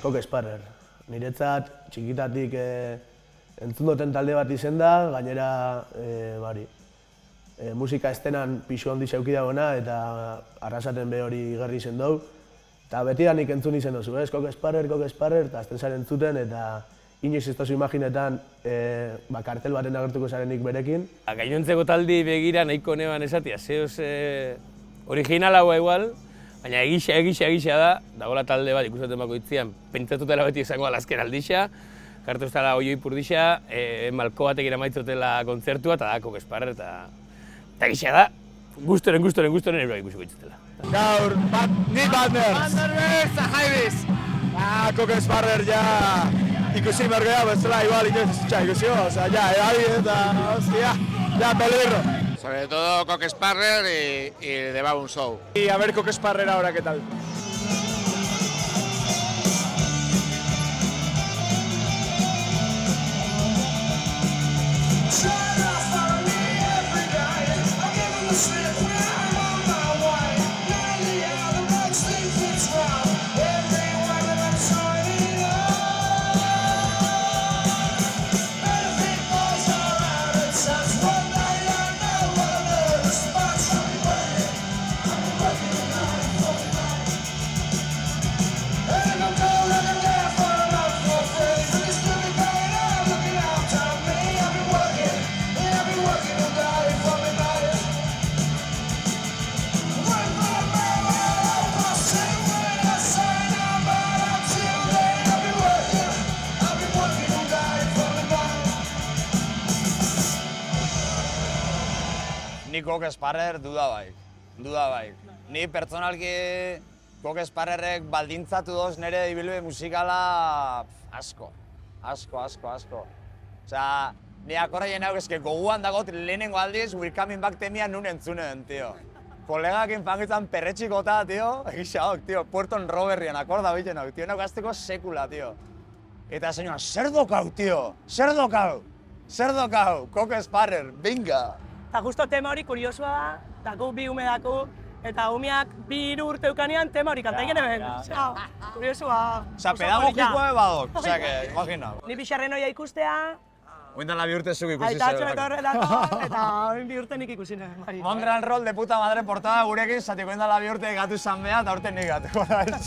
Coke Sparrer. Niretzat, txikitatik entzun duten talde bat izen da, gainera musika estenan pixu handi zeuki dagoena eta arrasaten be hori garri izen dugu. Eta betidanik entzun izen duzu, Coke Sparrer, eta azten zaren entzuten eta inoiz ez tozu imaginetan kartel baten agertuko zarenik berekin. Gainontzeko taldi begira nahiko neban esatia, zehoz original haua igual, baina egisa da, dagoela talde bat ikusten bakoitzian, pentsatutela beti izango alazken aldixa, kartu ez dela oioi purdisa, malko batek iramaitzotela kontzertua eta da Coke Sparrer eta egisa da, gustoren eroa ikusiko itzutela. Gaur, ni Badners! Badners, Jaibiz! Coke Sparrer ja ikusi mergea bezala igual inoiz ikusi, osea, ja, eta, hostia, ja, peligro. Sobre todo Coke Sparrer y The Baboon Show. Y a ver Coke Sparrer ahora, ¿qué tal? Ni Coke Sparrer duda bai. Ni pertsonalki Coke Sparrerrek baldintzatu doz nire ibilbide musikala asko. Osea, ni akorraien hau eske goguan dagot lehenengo aldiz We're Coming Back temia nun entzunen, tio. Kolegakin fangitzan perretxikota, tio, egisaok, tio, Puerton Roberrien akorda biten hau, tio, nauk azteko sekula, tio. Eta senyoa, zer dokau, tio, zer dokau, Coke Sparrer, binga! Eta justo tema hori kuriosua da, eta gu bi ume daku, eta umeak 2 urte eukanean tema hori kanta egin hemen. Kuriosua. Osea, pedagogikoa badok, osea, imagina. Ni pixarren hoia ikustea. Oindala 2 urte zuk ikusi Aitatxo etorretako, eta 2 urte nik ikusi nuen. Mondran Roll de puta madre portada gurekin, zatiko oindala 2 urte gatu izan behar, eta urte nik gatuko da ez.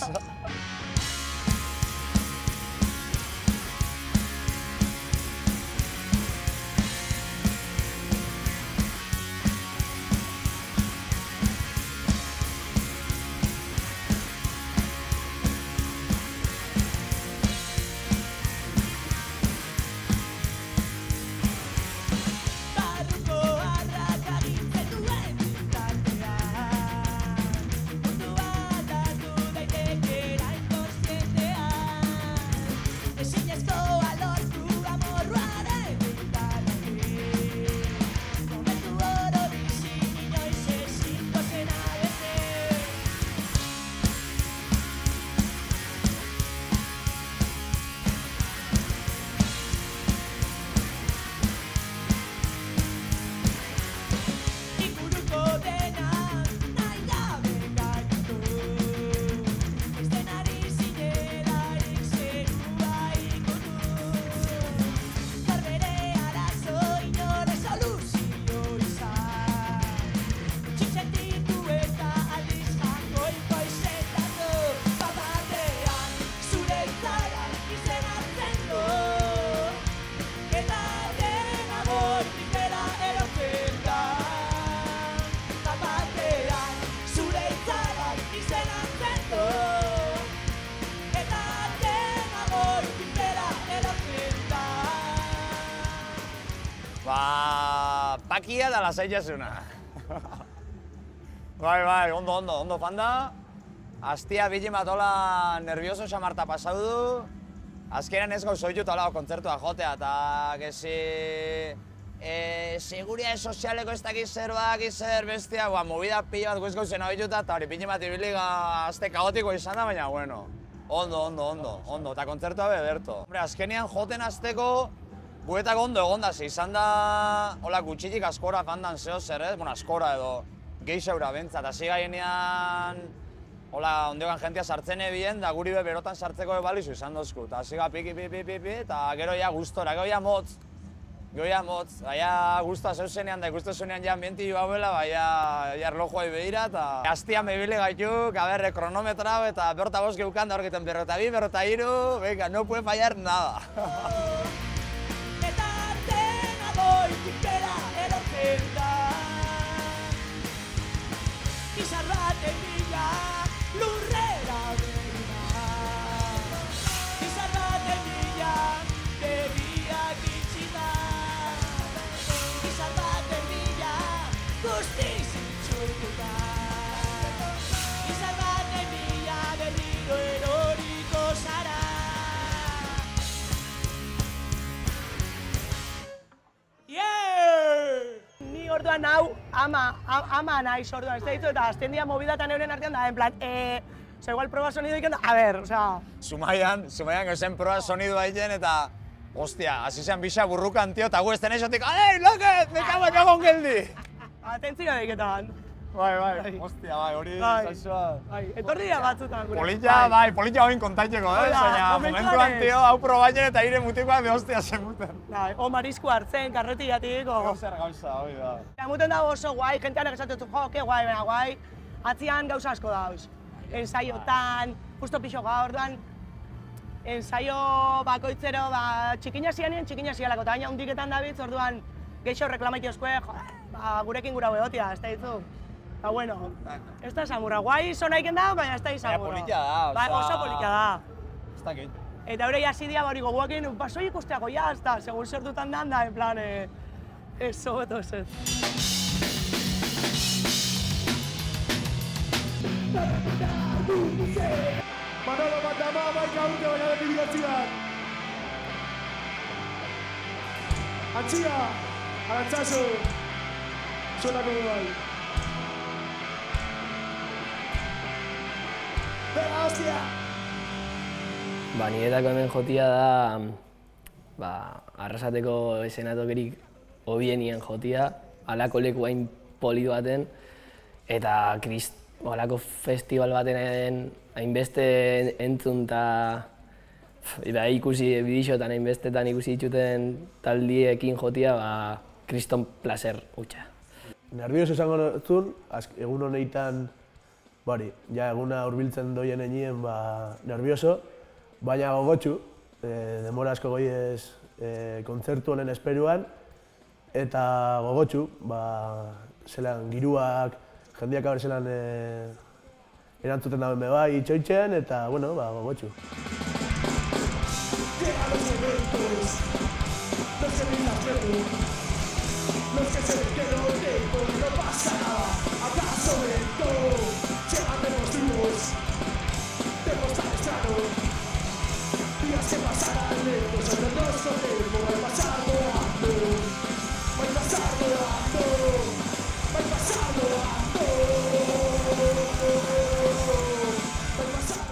Pakia da lasaitasuna. Bai, ondo fanda. Astia bilen bat hola nervioso xamarta pasau du. Azkenean ez gauz oitut hola kontzertua jotea eta gezi... Seguridade sozialeko ez dakiz zer bestia, movida pila bat guiz gauzen oituta eta hori bilen bat ibili azte kaotiko izan da, baina bueno. Ondo, eta kontzertua bederto. Azkenean joten azteko guetak ondo egonda, izan da hola gutxitik askora fandan zeo zer, askora edo geixaura bentzat. Hasi gaienean hola, ondeokan jentia sartzen ebien, da guri berotan sartzeko balizu izan dozku. Eta hasi piki, eta gero ja gustora, gero ja motz. Baina guztua zeuzenean da ikustezunean ja ambientillo hauela, baina erlojuai behira, eta hastian mebile gaituk, kronometrau, eta berrota bost geukan da horretan berrota bi, berrota hiru, venga, no puede fallar nada. Eta dena doitikera erotzen da, izar baten bila lurrera begira, izar baten bila begiak itxita, izar baten bila guztiz itxurtuta, izar baten bila berriro eroriko zara. Ni orduan hau ama naiz orduan, ez da ditu, eta azten dia mobidatan euren artean da, en plan, igual proba sonido iken da, a ver, osea... Zumaian gauzen proba sonidua egiten eta, hostia, hasi zen bisa burrukan, tio, eta gu ez den esotik, adei, loket, mekabak egon geldi! Atentzio deiketan. Bai, hostia, hori zaizua. Etorri dira batzutan gure. Politia hoin kontaiteko, baina momentuan, tio, hau probatzen eta ire mutikoak de hostia zemuten. O marisku hartzen, karretillatik, o... Zer gauza, hoi da. Muten dago oso guai, jentean egizatzen zu, jo, que guai, baina guai, atzian gauza asko dauz. Ensaiotan, justo pixo gaurduan, ensaio bakoitzero, txikina zianien, txikina zialako, eta baina hundiketan dabitz, orduan, geixo reklamaitiozkoe, gurekin gura behotia, ez da ditzu. Ba, bueno, ez da samurra. Guai zona iken da, baina ez da izamurra. Baina politia da, oza... Oso politia da. Ez dakit. Eta hori hasi dia hori goguakin, soi ikusteako ja, ez da, segun sortutan dan da, en plan, eso, beto ez. Manolo Matama, maika urte baina definigatzian. Antxia, Arantzazu, zuenako duai. Bera, hostia! Niretako hemen jotia da, Arrasateko esenatokerik hobienien jotia, halako leku hain poli baten, eta halako festival baten hainbeste entzun eta ikusi bidixotan hainbestetan ikusi dituten taldiekin jotia, kriston placer hutsa. Nervioso esango zuen, egun honetan, ja eguna hurbiltzen doien enien nervioso, baina gogotxu, denbora asko goiez kontzertu honen esperuan, eta gogotxu, zelan giruak, jendeak abar zelan erantzuten dauen bai itxoitzen, eta, bueno, gogotxu. Los que se quedó el tiempo y no pasa nada, acá sobre todo, llegan demostrativos, extraño, días que pasarán lentos, sobre nuestro tiempo, va a pasar volando, va a pasar volando, va a pasar volando.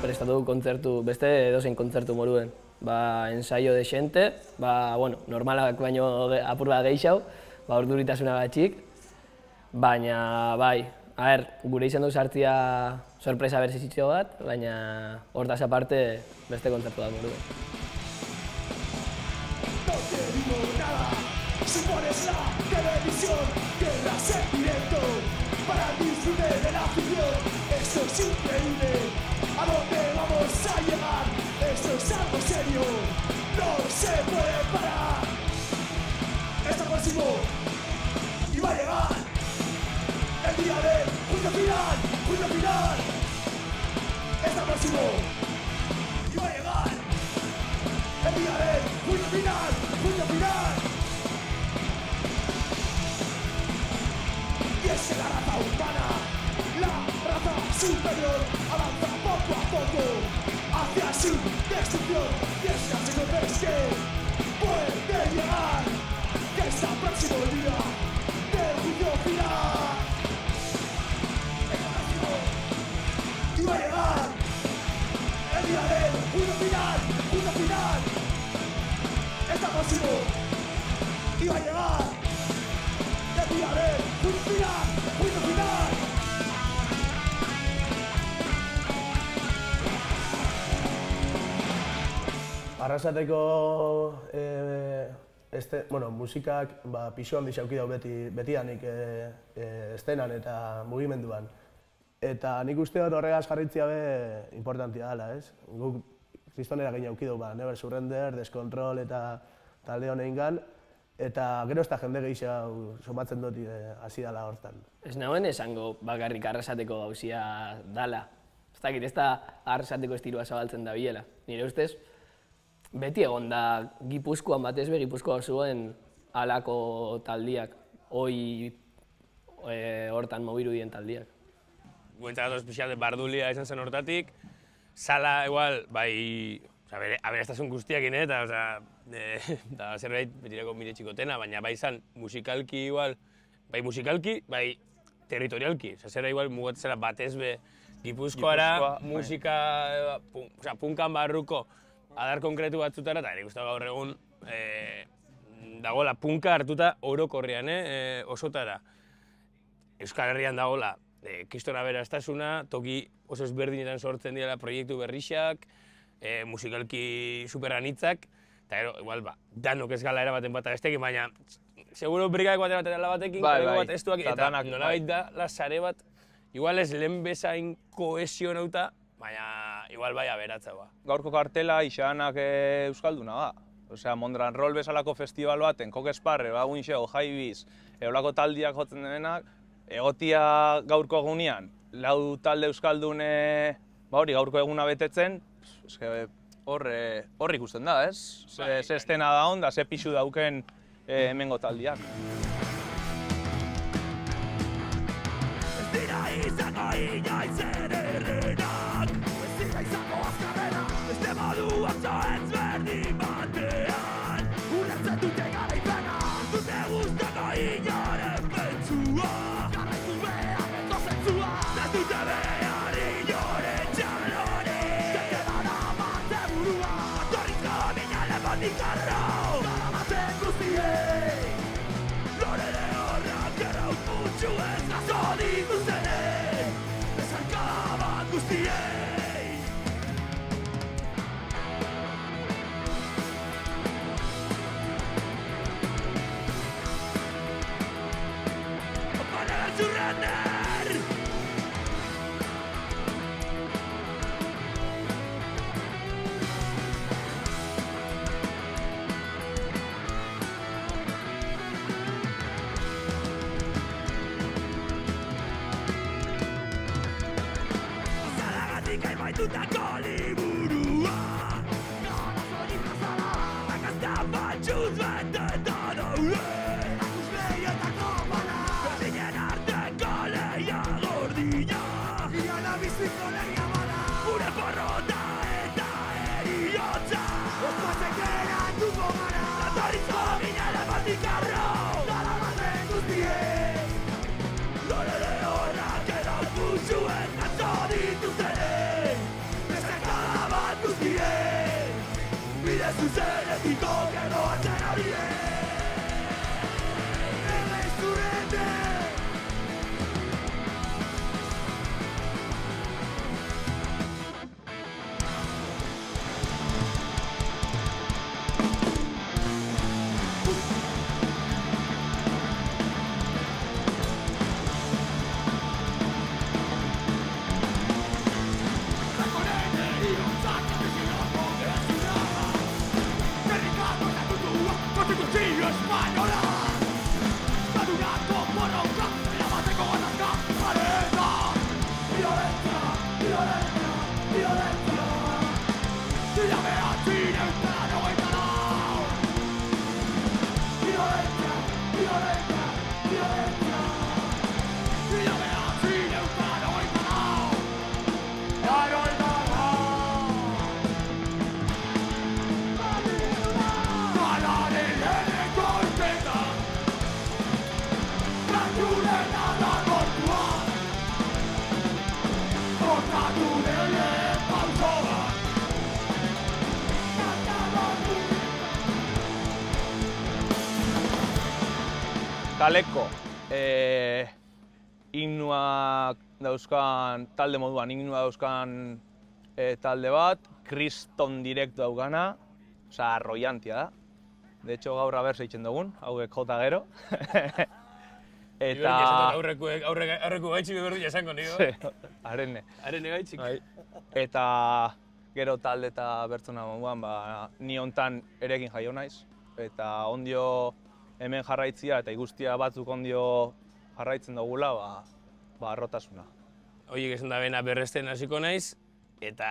Prestatu kontzertu, beste edozein kontzertu moruen. Ensaio de xente, normalak baino apur bat geixau, orduritasuna batxik, baina, gure izan duz hartzia sorpresa berzizitxo bat, baina hortaz aparte beste kontzertu bat moruen. No te digo nada, si pones la televisión, quedas en directo, para el disfrute de la afición, esto es increíble, ¿a dónde vamos a llegar? Esto es algo serio, no se puede parar. Está próximo y va a llegar el día del juicio final. Está próximo y va a llegar el día del juicio final. Y es que la raza humana, la raza superior, avanza poco a poco hacia su destrucción. Y es que así no ves que puede llegar, que está próximo el día del juicio final. Está próximo y va a llegar el día del juicio final. Está próximo y va a llegar el día del juicio final. Arrasateko musikak pisu handi xauki dau betidanik estenan eta mugimenduan. Eta nik uste dut horregaz jarritzea be importantia dela, ez? Guk kristonera gehi auki dugu, Never Surrender, Descontrol eta talde honein gan, eta gero ez da jende gehiago somatzen dut hasi dela hortan. Ez nagoen esango bakarrik Arrasateko gauzia dala. Ez dakit, ez da Arrasateko estilua zabaltzen da biela. Nire ustez, beti egon da Gipuzkoan batez be, Gipuzkoa zuen halako taldiak, hortan mobirudien taldiak. Guentzat gatoz pixat bardulia izan zen hortatik, sala igual, bai, aberastazun guztiakin, eta zerbait betirako mire txikotena, baina bai izan musikalki igual, bai musikalki, bai territorialki. Zera igual mugatzera batez be Gipuzkoara, musika, punkan barruko adar konkretu batzutara, eta nik uste gaur egun dagoela punka hartuta orokorrean, osotara. Euskal Herrian dagoela kriston aberastasuna, toki oso ezberdinetan sortzen dira proiektu berrixak, musikalki superanitzak, eta gero, igual, danok ez gala erabaten bat bestekin, baina seguro brigadeko bat erabaten batekin, bat ez duak, eta nolabait da, sare bat, igual ez lehen bezain kohesionauta, baina igual bai aberatza ba. Gaurko kartela Ixanak euskalduna ba. Osea, Mondran Roll bezalako festival baten, Coke Sparrer, Bagunxeo, Jaibiz, eolako taldiak jotzen denenak, egotia gaurko egunean, lau talde euskaldune hori gaurko eguna betetzen, hor ikusten da, ez? Ze estena da onda, ze pixu dauken hemengo taldiak. Ez dira izango inoiz ederrenak, ez dira izango azkarrenak, beste modu atzo ezberdin batean, ulertzen dute garaipena, dute guztako inoren pentsua, jarraitu beharreko zentzua, ez dute behar inoren txalori, zeke darabate burua, atorrizko minale batik arro, darabate guztiei, lore de horrak erraut mutxu ez gazo dituztenei, bezarkada bat guztiei. Surrender! Azalagatik aibaitutako liburua, gara zoriko zara, akazta batxuz beteta daude. Gure porrota eta eriotza Ospatzen geratuko gara Datorrizko minele batik arro Daramaten guztiei Lore de horrak eraut guztuen atzo dituztenei Bezarkada bat guztiei Bide zuzenetiko gero atzen horiei Never Surrender! Kaleko himnuak dauzkan talde moduan, himnua dauzkan talde bat, Kriston Direct daukana, Osa, arroiantia da. De hecho, gaur abertza eitzen dugun, hauek jota gero. Eta... Aurreko gaitxik berdin esango nigo. Arene. Arene gaitxik. Eta gero talde eta bertzona moduan, ni hontan erekin jaio naiz. Eta ondio hemen jarraitzia eta iguztia batzuk ondio jarraitzen dugula, arrotasuna. Horiek esan da bena berresten hasiko naiz, eta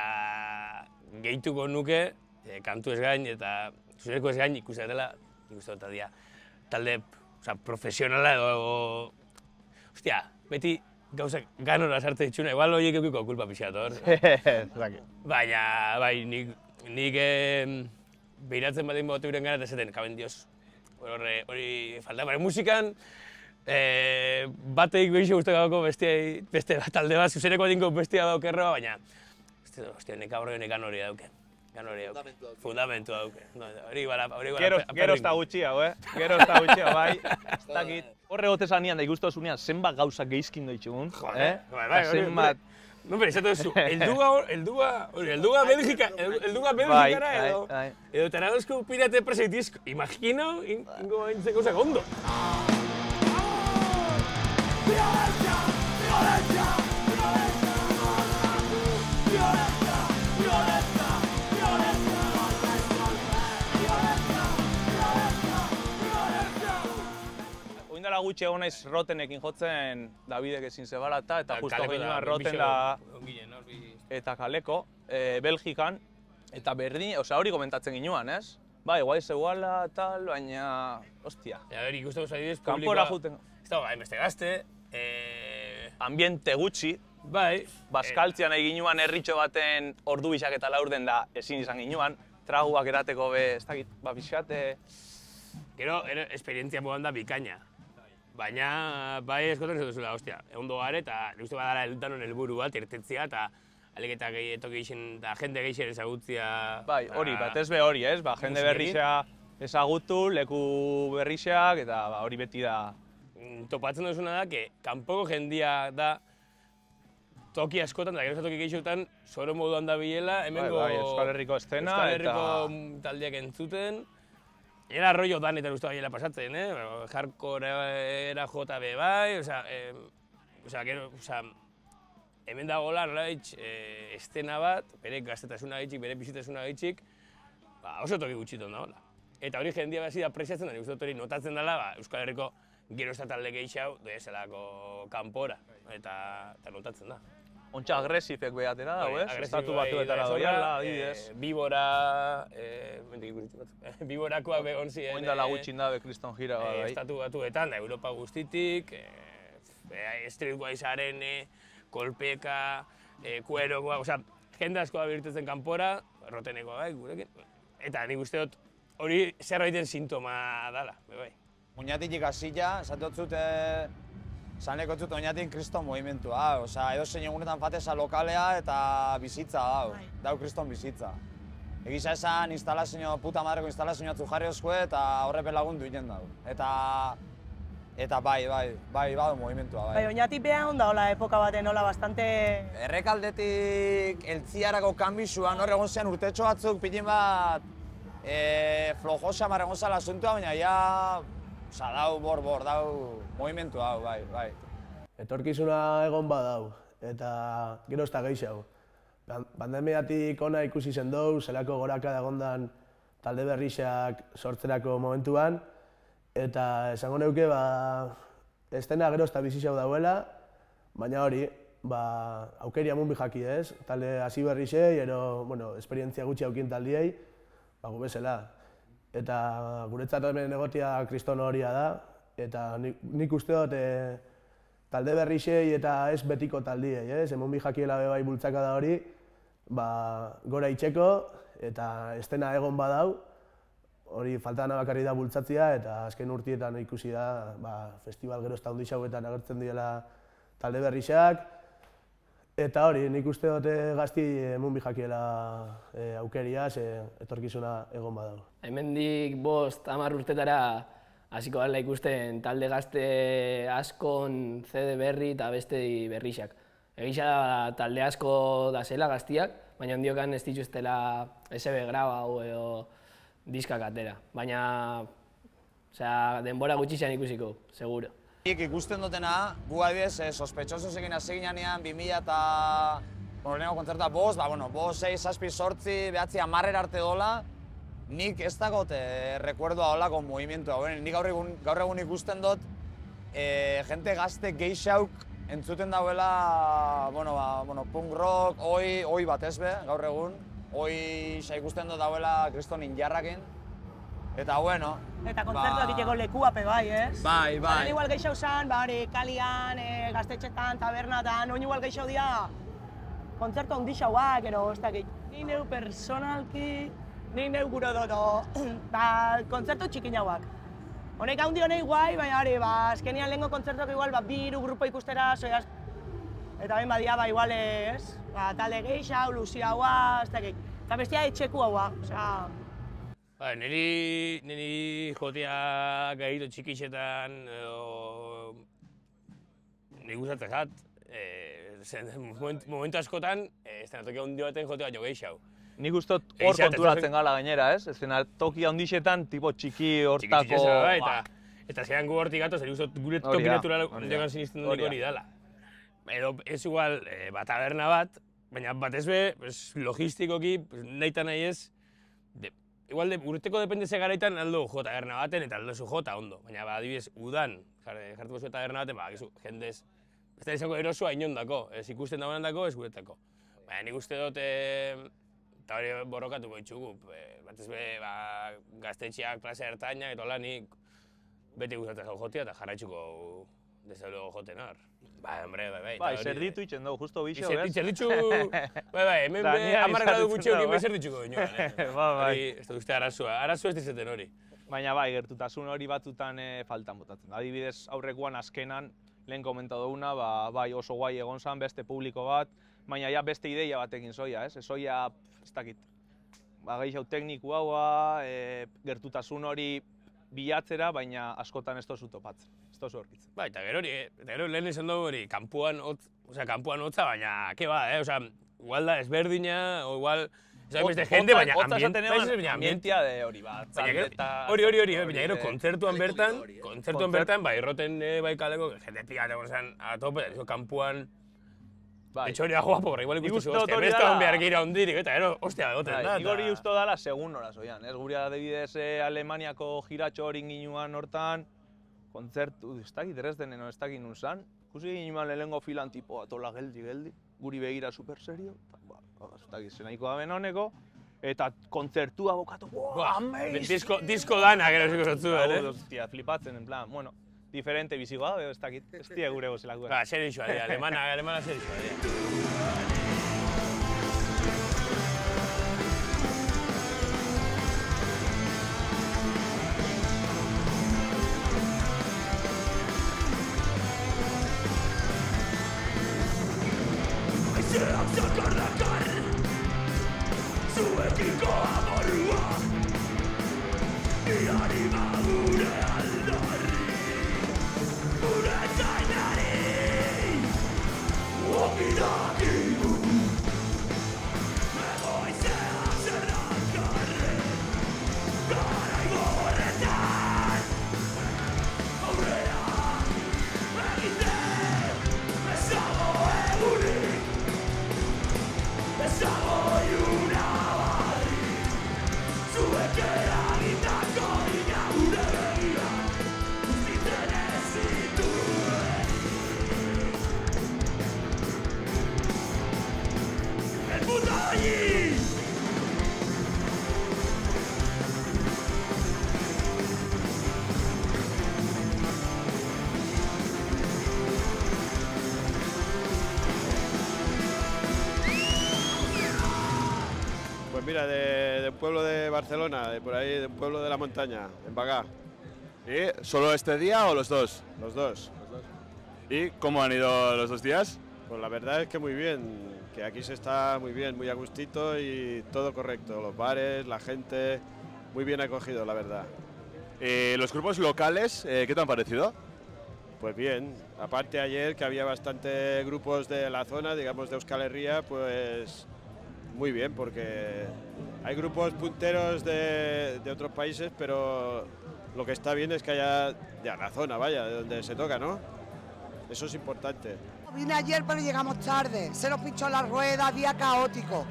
gehituko nuke, kantu ez gain eta zureko ez gain ikusten dela, ikusten dut adia, talde profesionala edo... Ostia, beti gauzak ganora sartzen ditxuna, igual horiek eukiko kulpa pixat hor. Baina, bai, nik behiratzen badin bote uren gara eta esaten, kaben dios, hori falta, bari musikan, bateik behixe guztekako beste talde bat, zuzeneko dinko bestia daukerroa, baina, ostia, nek aurre nek ganori dauke. Fundamentu dauke. Gero ez da gutxi hau, Gero ez da gutxi hau, bai. Horre gotezan nian da ikustozunean zenbat gauzak geizkin doitxegun, zenbat... No, pero esatu duzu, elduga Belgikara edo Taradozko pirate preseitizko, imagino, ingo haintzen gauzak ondo. Violencia, violencia, violencia, violencia, violencia, violencia, Oindala gutxi egon naiz Rotenekin jotzen Davidek ezin zebalata, eta justo ginoan Roten eta Kaleko, Belgikan, eta berdin, hori komentatzen ginoan, ez? Bai, guai zegoala, tal, baina... Ostia. Ikusteko zaidez, kanpora juten... Ez da, beste gazte... Ambiente gutxi. Bai. Baskaltzean egin ginoan herritxo baten ordu bisak eta laurden da ezin izan ginoan. Traguak erateko be, ez dakit, pixate... Gero, esperientzia modan da bikaina. Baina, bai eskotan ez duzula, ostia, ondo gare eta uste badara danon helburu bat, irtetzia eta aliketa toki geixen, eta jende geixen ezagutzia... Bai, hori, batez be hori, ez? Jende berrixea ezagutu, leku berrixeak, eta hori beti da... Topatzen duzuna da, que kanpoko jendia da toki askotan, eta gero toki geixotan, zoro moduan da bilela, hemengo... Euskal Herriko estena eta... Euskal Herriko taldeak entzuten. Era rollo danetan uste baiela pasatzen, hardcore era JB bai, hemen dagoela nolabait estena bat, bere gaztetasuna gaitxik, bere bizitasuna gaitxik, oso toki gutxiton dagoela. Eta hori jendia behar da apresiatzen da, uste hori notatzen dela Euskal Herriko gero ez talde gehiago doezelako kanpora, eta notatzen da. Ontsa agresifek behatera dago, ez? Estatu batuetara doiala, adibidez. Biborakoak begon ziren... Oindala gutxin dabe kriston jira bai. Estatu batuetan, Europa guztitik, Streetwise-aren, kolpeka, kuerokoa, jende asko da birtetzen kanpora, Rotenekoa bai, gurekin. Eta nik uste dut hori zerbaiten sintoma dala, bai. Oñatik hasila, esatut Zaneko zut oinatik kriston movimentua, edo zein egunetan fateza lokalea eta bizitza dau kriston bizitza. Egisa esan puta madreko instalazioa jarri oskue eta horrepen lagundu egiten dau. Eta bai, badu movimentua, bai. Bai, oinatik beha onda hola epoka baten hola bastante... Errekaldetik eltziarako kanbizuan hor egon zen urtetxo batzuk pitin bat flojosa marregon zala asuntua, baina ja... dau bor, dau movimentu hau, bai. Etorkizuna egon badau, eta gero ez da gehiago. Pandemiatik ona ikusi zen dou, zelako goraka dagondan talde berrixak sortzerako momentuan, eta esango neuke, estena gero ez da bizi xau dauela, baina hori, aukeria mun bihaki ez, talde hasi berrixei, ero, esperientzia gutxi haukin taldiei, bezala. Eta guretzat hemen egotia kriston horia da, eta nik uste dut talde berrixei eta ez betiko taldiei, emon bi jakiela bai bultzaka da hori, gora itxeko eta estena egon badau, hori falta bakarri da bultzatzia eta azken urtietan ikusi da festival gero ez da hondixau eta agertzen diela talde berrixak, eta hori, nik uste dut gazti emun bi jakiela aukeria, etorkizuna egon badau. Hemendik 5-10 urtetara hasiko dela ikusten talde gazte askon CD berri eta beste berrixak. Egisa talde asko da zela gaztiak, baina ondiokan ez dituztela SB grabau edo diskak atera. Baina, denbora gutxixean ikusiko, seguro. Ikusten dutena, gu adibidez, sospetxosos egin hasi ginean 2000 eta... Lehenengo kontzertua bost, 6, 7, 8, 9, 10 arte dola, nik ez dakot rekuerdua holako movimentua. Nik gaur egun ikusten dut, jente gazte geixauk entzuten dauela, punk rock, oi bat ez be, gaur egun. Oi ikusten dut dauela Kriston Injarrakin. Eta bueno... Eta kontzertuak iteko lekua pe bai, ez? Bai. Hori igual geixau zan, kalian, gaztetxetan, tabernatan, oin igual geixau dira kontzertu handixauak, ero, ez dakit. Ni neu personalki, ni neu guro dodo, kontzertu txikinauak. Honek handi honei guai, baina hori, azkenian lehenko kontzertuak igual, 2 grupo ikustera, soiaz... Eta bain badia, igual ez, talde geixau, luziaua, ez dakit. Eta bestia etxeku haua, osea... Niri jotea gaito txikixetan, niri gustatzen zat, momentu askotan, eszenatoki handi baten jotea jo geixau. Nik ustot hor konturatzen gala gainera, ez? Eszenatoki handixetan, tipo txiki hortako... Eta zean gu hortik gatoz, gure toki natural handiagan sinisten dut hori dala. Edo ez igual taberna bat, baina batez be, logistikoki, nahi eta nahi ez, igual urteko dependeze garaitan aldo jota taberna baten eta aldo zu jota ondo. Baina adibidez, udan jartuko zu taberna baten, jendez, ez da izango erosua inondako, ez ikusten dagoen dako, ez guretako. Baina nik uste dut, eta hori borrokatuko itxugu, batez be, gaztetxeak, klase ertainak, eta hola nik beti gustatzen jau jotia eta jarraitzuko desde luego joten hor. Bai, hombre, bai. Bai, zerditu itxen dugu, justo bixo, bez? Zerditu, bai, hemen 10 gradu gutxi hori hemen zerditzuko inoan. Bai. Ez da uste arazua ez dizeten hori. Baina bai, gertutasun hori batutan faltan botatzen. Adibidez, aurrekoan azkenan, lehen komentatu duguna, bai oso guai egon zan, beste publiko bat, baina ja beste ideia batekin zoia, ez? Zoia, ez dakit, gehiago tekniku haua, gertutasun hori bilatzera, baina askotan ez tozu topatzen, ez tozu horkitzen. Bai, eta gero lehen izan dugu hori, kanpuan hotza, baina, ke ba, igual da ezberdina, o igual, beste jende, baina ambientia de hori bat. Hori, baina gero kontzertuan bertan, bai, erroten bai kaleko, jende pikatek zen a tope, kanpuan, etxoria guapo, igual ikustu zu, hostia, ez da behar gira hondirik, eta gero, hostia, goten da. Nik hori usto dala segun horaz oian, ez gure adibidez Alemaniako giratxo hori ginuan hortan, kontzertu, ez dakit Dresdenen ez dakit nun zan, ikusi ginuan lehenengo filan tipo atola geldi, guri begira super serio, ez dakit zenaiko da honeko, eta kontzertua bokatu, amazing! Disko dana gero ziko zotzu, ere? Hostia, flipatzen, en plan, bueno, diferente bizigoa, ez dakit, ez dia gure gozelako. Serixoa dira, alemana serixoa dira. Aizeak zakar dakar, zuekiko amorua, iari gure aldarri. Gure zainari, okidakigu, egoizea zer dakarre, garaigo horretan, aurrera egiten, ezago egunik, ezago iuna barri, zuek eragitako ina gure begiak, guztitzen ez zituen. El mundo allí! Pues mira, del pueblo de Barcelona, de por ahí, de un pueblo de la montaña, en Bagá. ¿Y solo este día o los dos? Los dos. ¿Y cómo han ido los 2 días? Pues la verdad es que muy bien, que aquí se está muy bien, muy a gustito y todo correcto. Los bares, la gente, muy bien acogido, la verdad. ¿Los grupos locales, qué te han parecido? Pues bien, aparte ayer que había bastante grupos de la zona, digamos de Euskal Herria, pues muy bien, porque Hay grupos punteros de otros países, pero lo que está bien es que haya ya la zona, vaya, de donde se toca, ¿no? Eso es importante. Vine ayer pero llegamos tarde, se nos pinchó la rueda, día caótico.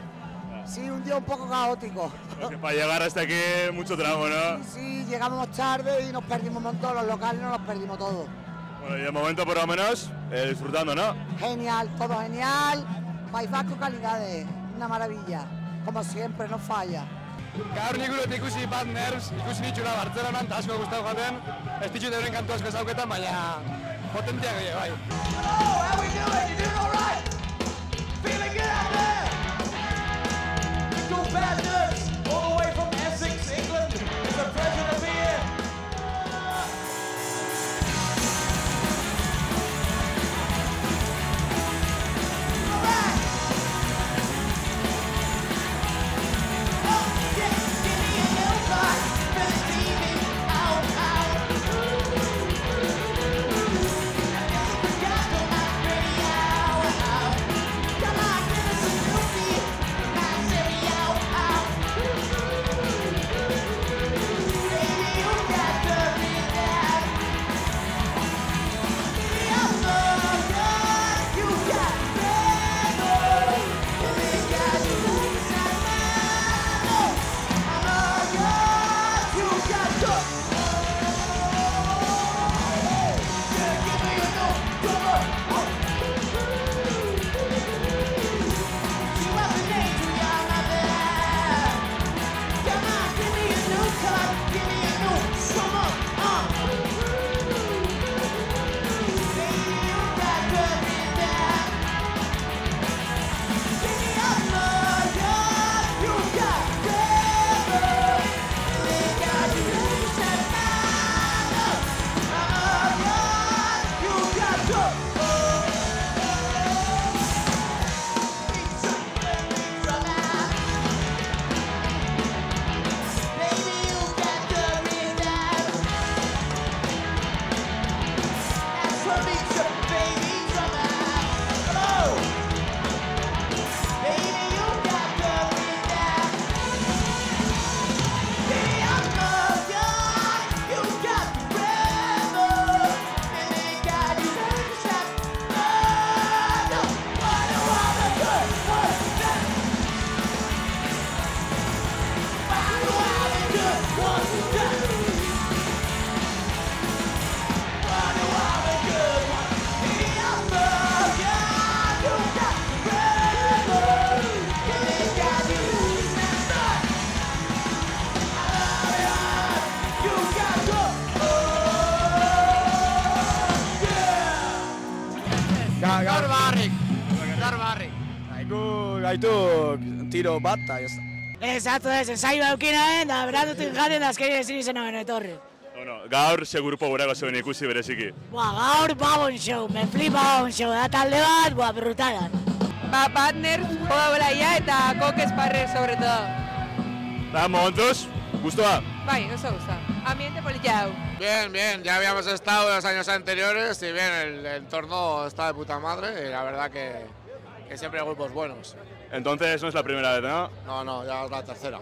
Sí, un día un poco caótico. Porque para llegar hasta aquí mucho tramo, ¿no? Sí, llegamos tarde y nos perdimos un montón, los locales nos los perdimos todos. Bueno, y de momento por lo menos disfrutando, ¿no? Genial, todo genial, País Vasco calidades, una maravilla, como siempre, no falla. Gaur nik uret ikusi bat nervs, ikusi nitxula Bartzelonan, eta asko gustatu jaten, ez ditut euren kantu asko zauketan, baina potentiak dira, bai. Gaur barrik. Gaituk tiro bat, eta ez. Exacto, ez, ensaio eukinaen, da beratutik jaten da azkenean ezin izan nagoen etorri. Bueno, gaur segurupo gurako zuen ikusi bereziki. Gaur Babon Show, me flipa Babon Show, da talde bat, brutalan. Partners, joda belaia eta Coque Sparrer sobre todo. Momentuz, gustoa? Bai, oso gustoa. Ambiente policiado. Bien, bien, ya habíamos estado los años anteriores y bien, el entorno está de puta madre y la verdad que siempre hay grupos buenos. Entonces no es la primera vez, ¿no? No, no, ya es la tercera.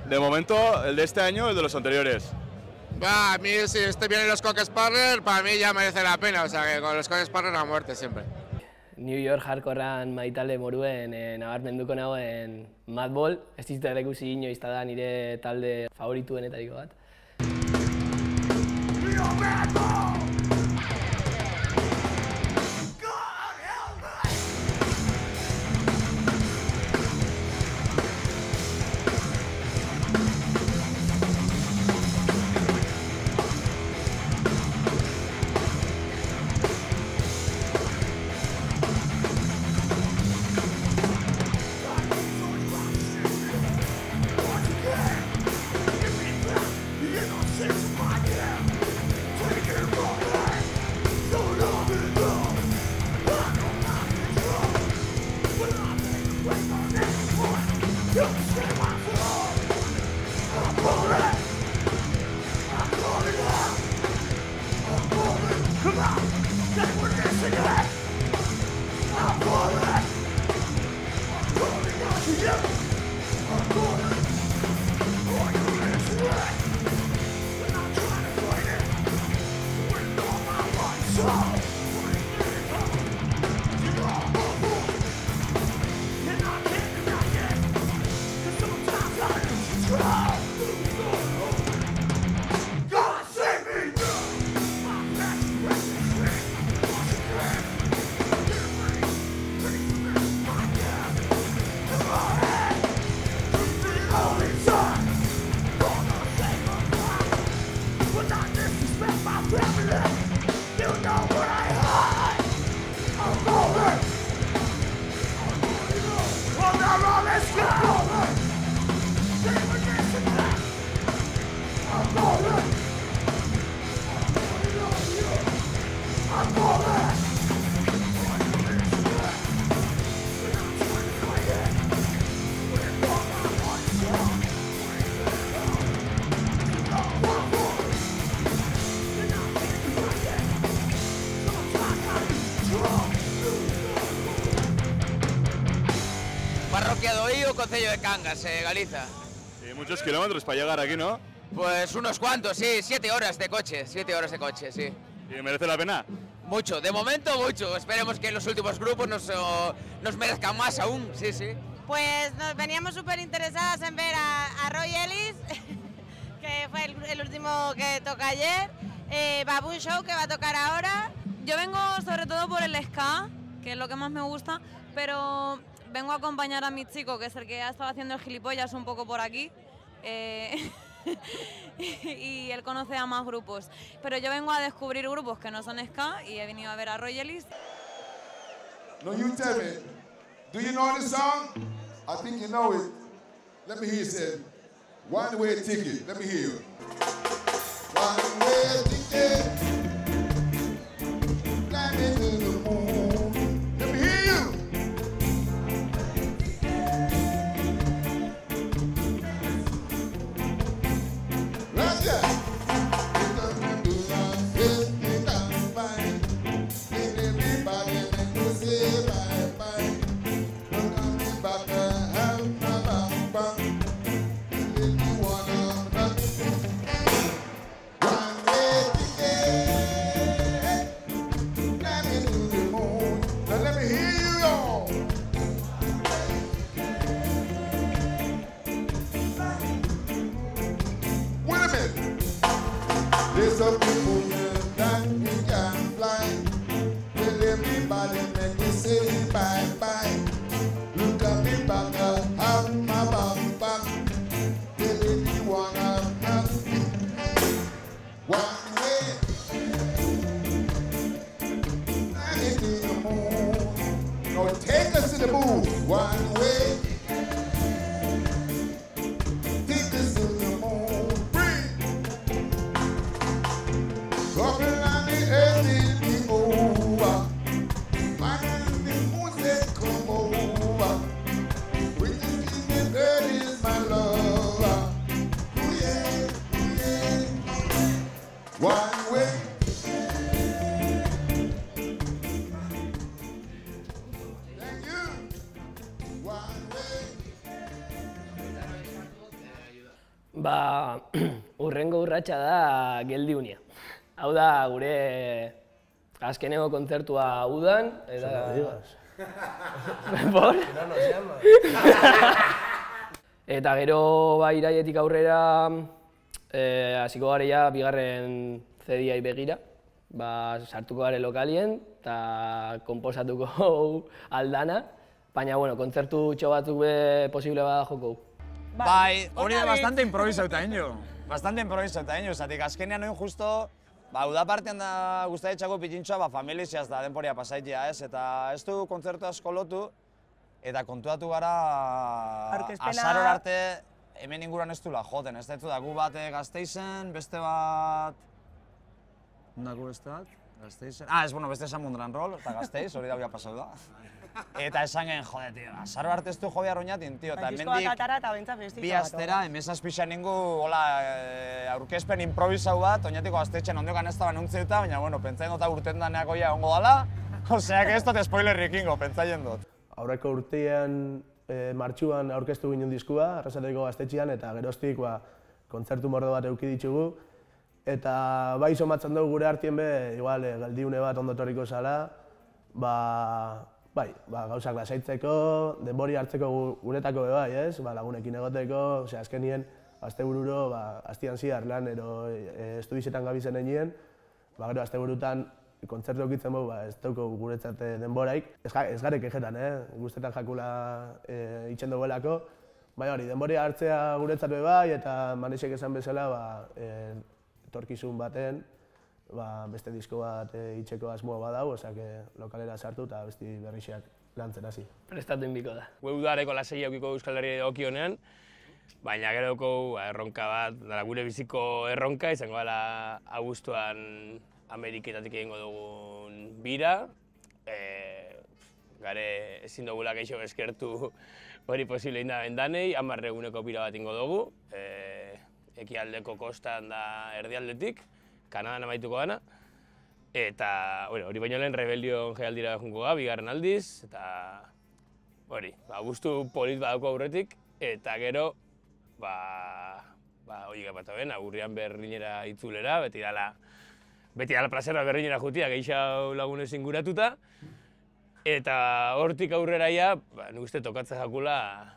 De momento, el de este año o el de los anteriores. A mí si vienen los Coque Sparrer, para mí ya merece la pena, o sea que con los Coque Sparrer a muerte siempre. New York hardcorean maitale moruen nabarmenduko nagoen Madball, ez dizut ikusi inoiz da nire talde favorituenetariko bat. I'm Parroquia do Oío, Concello de Cangas, Galiza. Y muchos kilómetros para llegar aquí, ¿no? Pues unos cuantos, sí, 7 horas de coche, 7 horas de coche, sí. ¿Y merece la pena? Mucho, de momento mucho. Esperemos que los últimos grupos nos merezcan más aún, sí, sí. Pues nos veníamos súper interesadas en ver a Roy Ellis, que fue el último que toca ayer, Baboon Show, que va a tocar ahora. Yo vengo sobre todo por el ska, que es lo que más me gusta, pero vengo a acompañar a mi chico, que es el que ha estado haciendo el gilipollas un poco por aquí. Y él conoce a más grupos. Pero yo vengo a descubrir grupos que no son ska y he venido a ver a Roy Ellis. No, you tell me, do you know this song? I think you know it. Let me hear you say, One Way Ticket. Let me hear you. One way ticket, climbing to the moon. Let me hear you. There's some people here that we can fly. Tell everybody make me say bye-bye. Look at me back, have my back. Tell everyone I'm not one way. Fly me to the moon. No, take us to the moon. One way. Take us to the moon. Dropping on the earth will be over. Man, the moon said come over. With the earth is my lover. Ooh yeah, ooh yeah. One way. Thank you. One way. Ba, urrengo urratsa da geldiunia. Hau da gure azkeneko kontzertua udan, eta... Por? Eta gero iraietik aurrera hasiko garea bigarren CD-ai begira. Sartuko gare lokalien eta konposatuko aldana. Baina, bueno, kontzertu batzuk be posible bada joko. Bai, hori da bastante improvisauta inyo. Bastante improvisauta inyo, zatik azkenean noin justo uda partean da guztaetxako pitintxoa familiziaz da denporia pasaitia, ez? Eta ez du kontzertu asko lotu, eta kontuatu gara azaror arte hemen inguruan ez dula joten, ez daitu dagu bat Gasteizen, beste bat... Dago beste bat? Gasteizen... Ez, bueno, beste esan Mondran Roll, eta Gasteiz, hori da bia pasau da. Eta esan gen, jode, tio, azaro arte ez du jo behar oinatin, tio, eta hemendik bi astera, emezaz pixan ningu, hola, aurkezpen improvisau bat, oinatiko gaztetxen ondiokan ez da banuntzi duta, baina, bueno, pentsaien dut urten daneako ja ongo dala, oseak ez dut spoilerrik ingo, pentsaien dut. Aurreko urtean martxuan aurkeztu ginen diskua, Arrasateko gaztetxean, eta geroztik kontzertu mordo bat eduki ditugu, Eta bai somatzen dugu gure artien be, igual, geldiune bat ondotoriko zala, gauzak lasaitzeko, denbori hartzeko guretako be bai, ez? Lagunekin egoteko, azkenien, astebururo, astian zihar lan, ero estudizetan gabizen egin, gero asteburutan kontzertu okitzen dugu, ez dauko guretzat denboraik. Ez garek egetan, guztetan jakula itxen duguelako. Baina hori, denbori hartzea guretzat be bai, eta Manesek esan bezala, etorkizun baten, beste disko bat itxeko asmoa badau, osea, lokalera sartu eta besti berrixeak lantzen hasi. Prestatu inbiko da. Udareko lasei aukiko Euskal Herria okionean, baina geroko erronka bat, gure biziko erronka, izango dela abuztuan Ameriketatik egingo dugun bira. Gare ezin dugula geixo eskertu hori posible inda bendanei, 10 eguneko bira bat ingo dugu. Ekialdeko kostan da erdialdetik, Kanadan amaituko gana. Eta hori baino lehen Rebellion jaialdira jungo ga, 2. aldiz. Eta hori, abuztu polit badauko aurretik. Eta gero, hori gapatu ben, agurrian Berlinera itzulera, beti dala plazera Berlinera jutia, geixau lagunez inguratuta. Eta hortik aurrera ja, nik uste tokatzen jakula,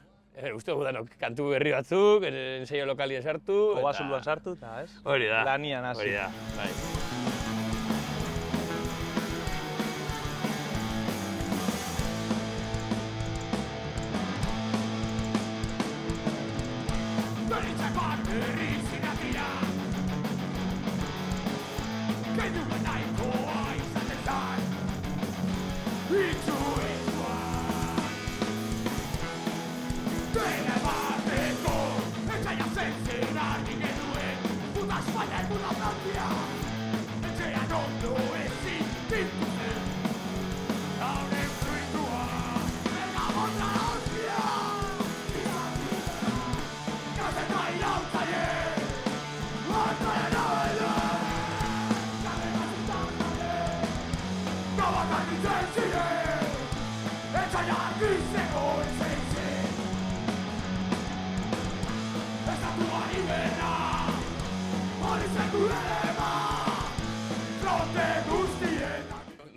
uste gudanok kantu berri batzuk, ensaio lokalien sartu. Kobasuluan sartu, eta ez? Hori da. Lanian hasi. Hori da, bai.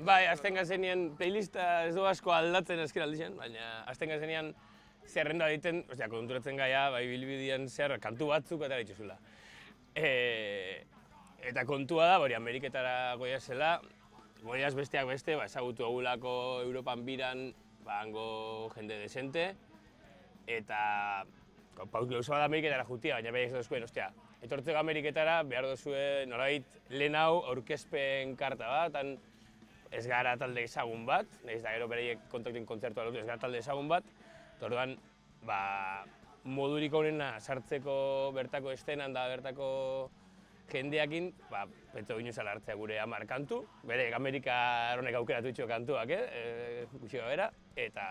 Bai, azten gazenien playlista ez du asko aldatzen ezker aldixen, baina azten gazenien zerrenda egiten, konturatzen gaia, bai bilbidean zer kantu batzuk eta dituzula. Eta kontua da, hori Ameriketara goiazela, goiaz besteak beste, ezagutu agulako Europan biran, hango jende desente, eta pauklauza bat Ameriketara jutia, baina behar ez dozkuen, etortzeko Ameriketara behar dozue nolabait lehen hau aurkezpen karta bat, ez gara talde ezagun bat, nahiz da gero bereiek kontaktin kontzertua lotu, ez gara talde ezagun bat, eta orduan, modurik honena sartzeko bertako estenan da bertako jendeakin, pentsa ginen zala hartzea gure 10 kantu, bere Amerika honek aukeratu itxo kantuak, gutxi bera, eta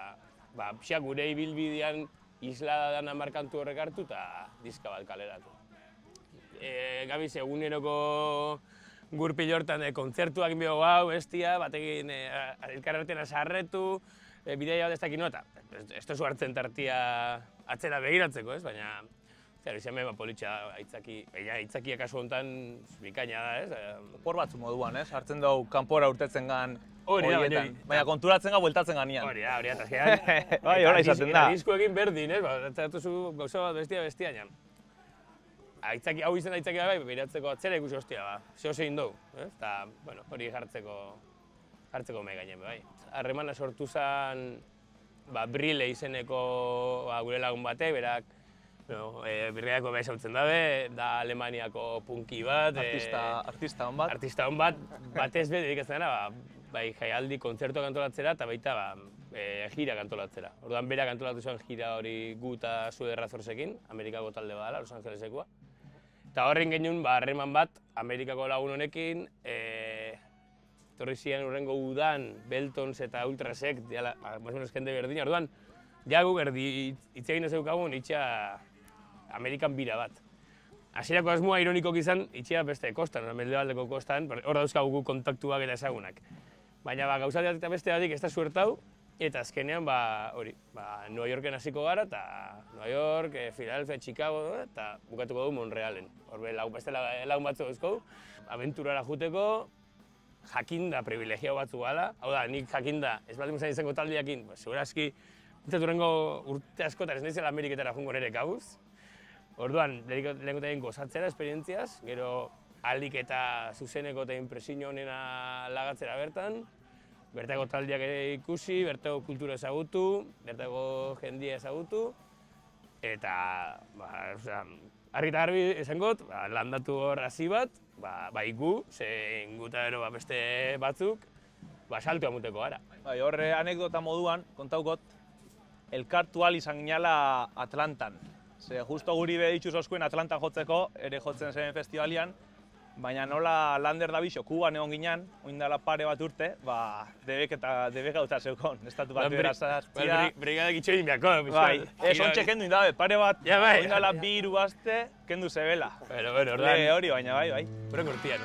pixak gure ibilbidean islada dan 10 kantu horrek hartu eta diska bat kaleratu. Gabiz eguneroko gurpil hortan kontzertuak inbio gau, bestia, batekin elkarretean sarretu, bideia bat ez dakit nota. Ez tozu hartzen tartia atzera begiratzeko, ez? Baina, izan behar politxa aitzakia kasu honetan bikaina da, ez? Opor batzu moduan, ez? Hartzen dugu kanpora urtetzen gan horietan. Baina konturatzen ga, bueltatzen ganean. Hori da, eta azkean. Bai, hori izaten da. Diskoekin berdin, ez? Atzatuzu gauza bat bestia. Hau izan aitzaki bai, behiratzeko atzera ikusi hostia, zeo zein dugu, eta hori jartzeko mei gainen, bai. Harremana sortu zen Brile izeneko gure lagun batek, berak Birreako beha esautzen dabe, da Alemaniako punki bat. Artista hon bat. Artista hon bat, batez be dedikatzen dara, bai jaialdi kontzertua kantolatzera eta baita gira kantolatzera. Orduan berak kantolatu zuen gira hori gu eta Zude Razorsekin, Amerikako talde badala, Los Angelesekoa. Eta horren genuen harreman bat, Amerikako lagun honekin, etorri ziren hurrengo udan, Beltons eta Ultrasek, más o menos jende berdina. Orduan, ja gu erdi itzegin ez eukagun itxea Amerikan bira bat. Hasierako asmoa ironikok izan, itxea beste kostan, mendebaldeko kostan, hor dauzkagu kontaktuak eta ezagunak. Baina gauza eta beste batik ez da suertau, eta azkenean, New Yorken hasiko gara, eta New York, Philadelphia, Chicago, eta bukatuko du Montrealen. Horbe, beste lagun batzu dauzko, abenturara juteko, jakinda privilegiao batzu gala. Hau da, nik jakinda, ez baldin izan izango taldiakin, segurazki, urrengo urte askotan ez naizela Ameriketara jungo nire gauz. Orduan, lehenko egin gozatzera esperientziaz, gero aldik eta zuzeneko eta impresio honena lagatzera bertan, bertako taldiak ikusi, bertako kultura ezagutu, bertako jendia ezagutu, eta, argi eta garbi esangot, landatu hor hasi bat, gu, ze inguta ero beste batzuk, saltu amuteko gara. Horre anekdota moduan, kontaukot, elkartu ahal izan ginala Atlantan. Ze justo guri behitxuz oskuen Atlantan jotzeko, ere jotzen zen festivalian, baina nola lander da biso, Kuban egon ginen, oindala pare bat urte, debek gauta zeukon, estatu bat bera zazpia. Brigadak itxoin biako. Bai, ez ontxe kendu indabe, pare bat, oindala bi hiru aste, kendu zebela. Hori, baina bai. Horren urtian.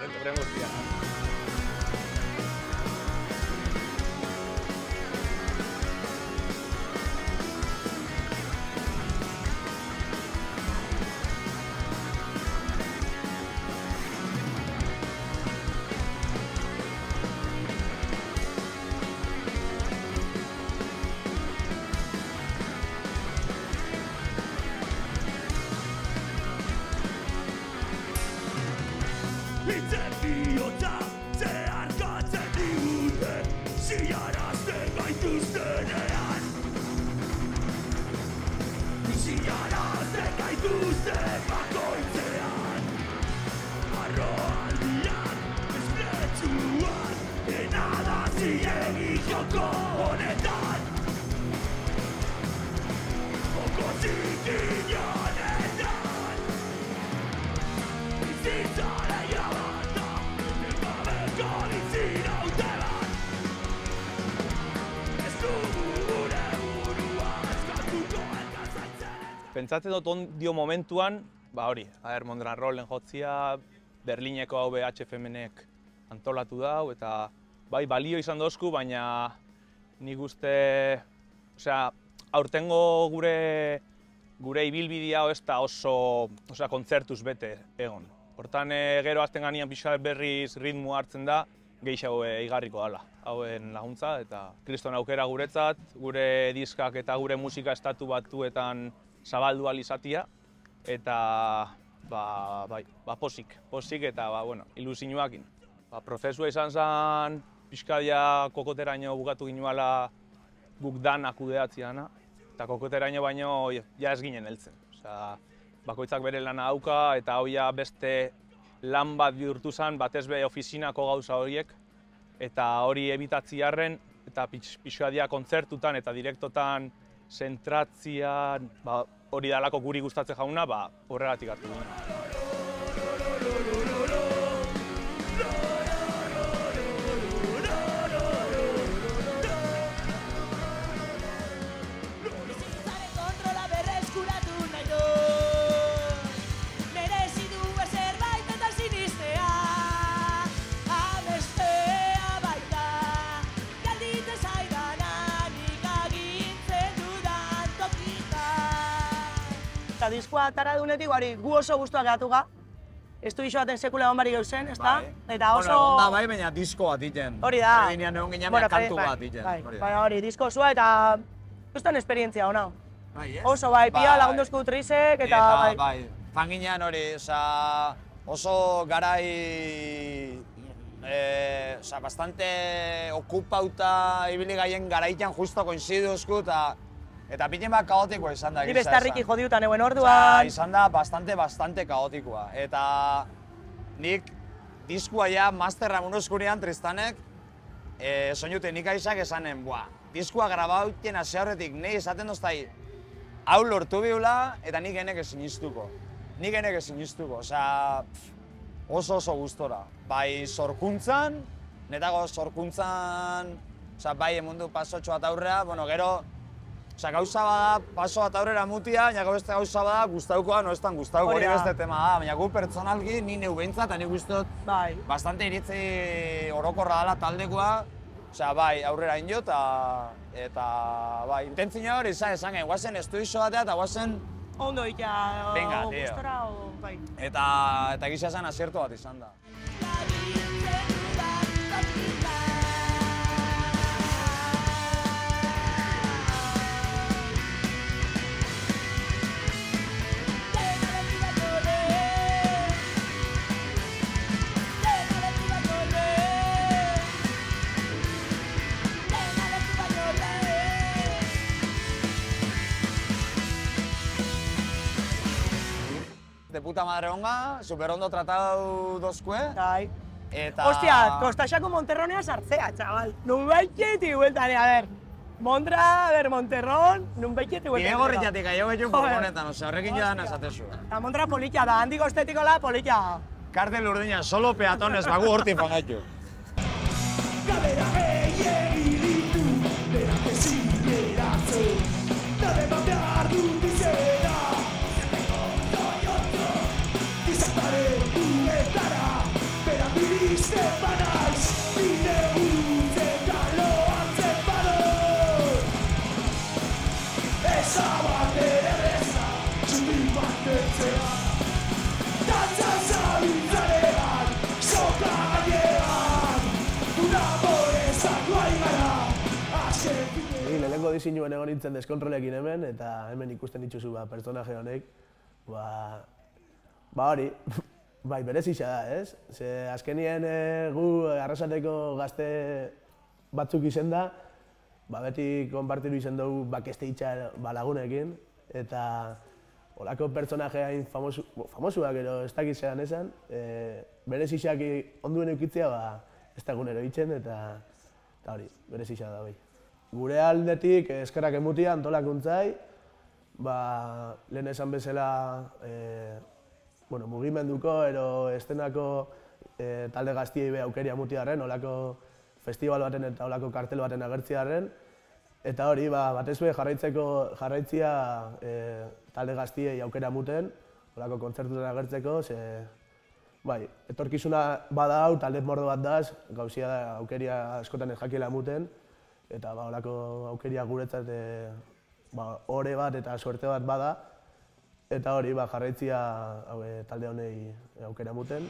Pentsatzen dut ondio momentuan, Mondran Rollen jotzia, Berlineko hau HFM-nek antolatu dau, eta balio izan dozku, baina nik uste, aurtengo gure ibilbidea ez da oso kontzertuz bete egon. Hortan gero azten ganean pixka berriz ritmu hartzen da, gehiago igarriko dala, hauen laguntza, eta kriston aukera guretzat, gure diskak eta gure musika estatu batuetan zabaldu alizatia, eta posik eta ilusinuakin. Prozesua izan zen, pixkadia kokoteraino bukatu ginuala guk danak kudeatziana, eta kokoteraino baino ja ez ginen heltzen. Bakoitzak bere lana dauka, eta hau beste lan bat bihurtu zen, batez be ofizinako gauza horiek, eta hori ebitatzi harren, eta pixkadia kontzertutan eta direktotan zentratzian, hori dalako guri gustatzen jauna, horregatik hartu duen. Diskoa atara dunetik, gu oso guztua gehatu ga. Estudixo baten sekula egon bari gauzen, ezta? Eta oso... Onda bai, baina disko bat iten. Hori da. Eginean egon ginean kantu bat iten. Hori, disko osua eta... Guztan esperientzia hona. Oso pia lagunduzko utrizek eta... Bai, fan ginean hori, oso garai... bastante okupauta ibili gaien garaitan justo koinziduzku eta piten bat kaotikoa izan da. Ni bestarriki jodiutan eguen orduan. Izan da bastante kaotikoa. Eta nik diskua ja masterra munuzkunean Tristanek soinute nik aizak esanen, diskua grabautien hasi horretik nahi esaten doztai hau lortu bihula eta nik enek ezin iztuko. Oso gustora. Bai sorkuntzan, netako sorkuntzan, bai emundu pasotxo bat aurrea, gero gauza bada paso bat aurrera mutia, baina beste gauza bada gustaukoa, no estan gustauko, hori beste tema da, baina gu pertsonalki, ni neu behintzat, eta nik guztot bastante iritzi orokorra dela taldekoa, bai, aurrera injo, eta bai, intentzioa hori esan, guazen estudizo batea eta guazen... Ondo ikia, venga, tío. gustora, bai. Eta gisa esan asiertu bat izan da. De puta madre onga, super ondo tratau dozkue. Bai. Eta... Hostia, Kostaxako Monterronea sartzea, chaval. Nun baiketi hueltan, a ver. Mondra, a ver, Monterron, nun baiketi hueltan. Bide gorritxatik, aio getxun furgonetan, ose, horrekin jodan esatezu. Eta Mondra politia da, handiko estetikola politia. Kartel urdina, solo peatones, bagu horti fangaitu. Galera gehiegi ditu, berak ezin eratzu. Dade bat behar dut izena. Gizartaren duetara, berak iristen banaiz, bide urtetan loantzen bado. Eza bat erreza, txundi bat entzea. Dantza zabiltzarean, soka gainean, dunamorezak guai gara, azken bide. Lehenengo diseinuen egon nintzen deskontrolekin hemen, eta hemen ikusten dituzu pertsonaje honek, ba hori, bai, berezia da, ez? Ze azkenien gu Arrasateko gazte batzuk izen da, beti konpartiru izen dugu bakeste itxa lagunekin, eta holako pertsonaje hain famosuak ero ez dakitzean esan, bereziak onduen eukitzea ez da egunero itzen, eta hori, berezia da bai. Gure aldetik eskerrak emutia antolakuntzai, lehen esan bezala mugimenduko ero estenako talde gaztiei be aukeria mutiarren, olako festival baten eta olako kartel baten agertziarren. Eta hori, batez be jarraitzia talde gaztiei aukera muten, olako kontzertutan agertzeko, ze etorkizuna bada hau, talde mordo bat daz, gauzia da aukeria askotan ez jakiela muten, eta olako aukeria guretzat ore bat eta suerte bat bada, eta hori, jarraitzia talde honei aukera muten.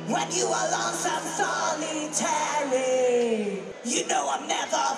When you are lonesome, solitary, you know I'm never